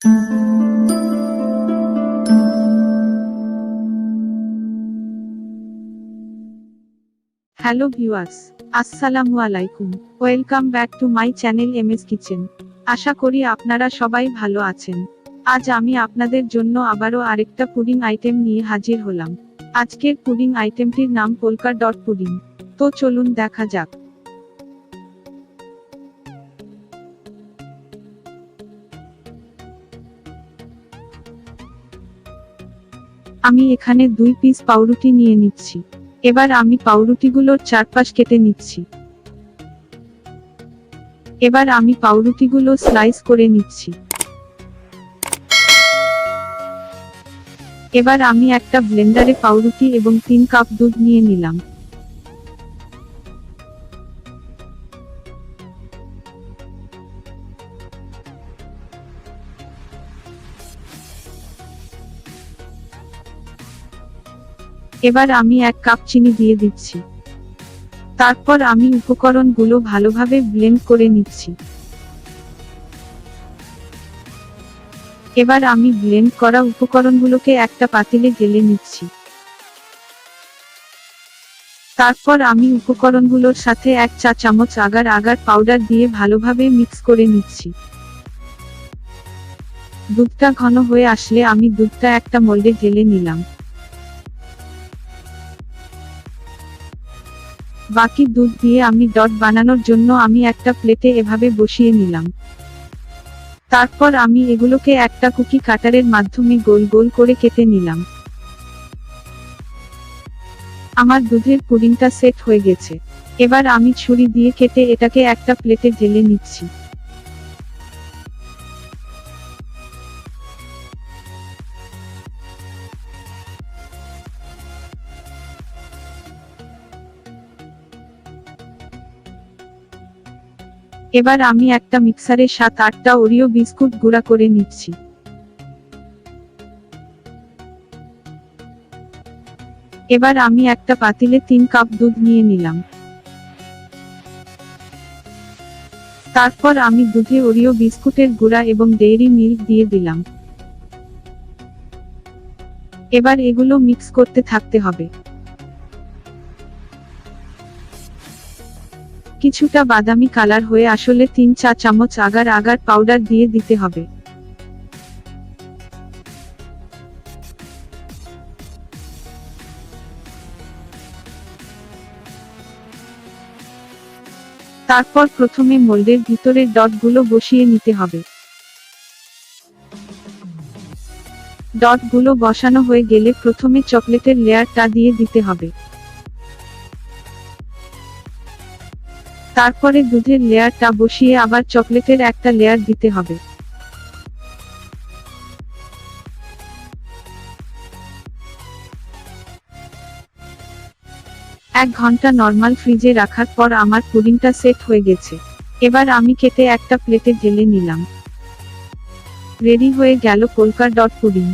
Hello viewers, আসসালামু আলাইকুম। Welcome back to my channel MS kitchen. আশা করি আপনারা সবাই ভালো আছেন। আজ আমি আপনাদের জন্য আবারও আরেকটা পুডিং আইটেম নিয়ে হাজির হলাম। আজকের পুডিং আইটেমটির নাম পোলকা ডট পুডিং। তো চলুন দেখা যাক। আমি এখানে 2 পিস পাউরুটি নিয়ে নিচ্ছি। এবার আমি পাউরুটিগুলোর চারপাশ কেটে নিচ্ছি। এবার আমি পাউরুটিগুলো স্লাইস করে নিচ্ছি। এবার আমি একটা ব্লেন্ডারে পাউরুটি এবং 3 কাপ দুধ নিয়ে নিলাম। এবার আমি 1 কাপ চিনি দিয়ে দিচ্ছি। তারপর আমি উপকরণগুলো ভালোভাবে ব্লেন্ড করে নিচ্ছি। এবার আমি ব্লেন্ড করা উপকরণগুলোকে একটা পাতিলে ঢেলে নিচ্ছি। তারপর আমি উপকরণগুলোর সাথে 1 চা চামচ আগার আগার পাউডার দিয়ে ভালোভাবে মিক্স করে নিচ্ছি। দুধটা ঘন হয়ে আসলে আমি দুধটা একটা মোল্ডে ঢেলে নিলাম। বাকি দুধ দিয়ে আমি ডট বানানোর জন্য আমি একটা প্লেটে এভাবে বসিয়ে নিলাম। তারপর আমি এগুলোকে একটা কুকি কাটারের মাধ্যমে গোল গোল করে কেটে নিলাম। আমার দুধের পুডিংটা সেট হয়ে গেছে। এবার আমি ছুরি দিয়ে কেটে এটাকে একটা প্লেটে ঢেলে নিচ্ছি। এবার আমি একটা মিক্সারে 7-8টা ওরিও বিস্কুট গুঁড়া করে নিচ্ছি। এবার আমি একটা পাতিলে 3 কাপ দুধ নিয়ে নিলাম। তারপর আমি দুধে ওরিও বিস্কুটের গুঁড়া এবং ডেইরি মিল্ক দিয়ে দিলাম। এবার এগুলো মিক্স করতে থাকতে হবে। কিছুটা বাদামি কালার হয়ে আসলে 3 চা চামচ আগার আগার পাউডার দিয়ে দিতে হবে। তারপর প্রথমে মোল্ডের ভিতরের ডটগুলো বসিয়ে নিতে হবে। ডটগুলো বসানো হয়ে গেলে প্রথমে চকলেটের লেয়ারটা দিয়ে দিতে হবে। তারপরে দুধের লেয়ারটা বসিয়ে আবার চকলেটের একটা লেয়ার দিতে হবে। এক ঘন্টা নরমাল ফ্রিজে রাখার পর আমার পুডিংটা সেট হয়ে গেছে। এবার আমি কেটে একটা প্লেটে ঢেলে নিলাম। রেডি হয়ে গেল পোলকা ডট পুডিং।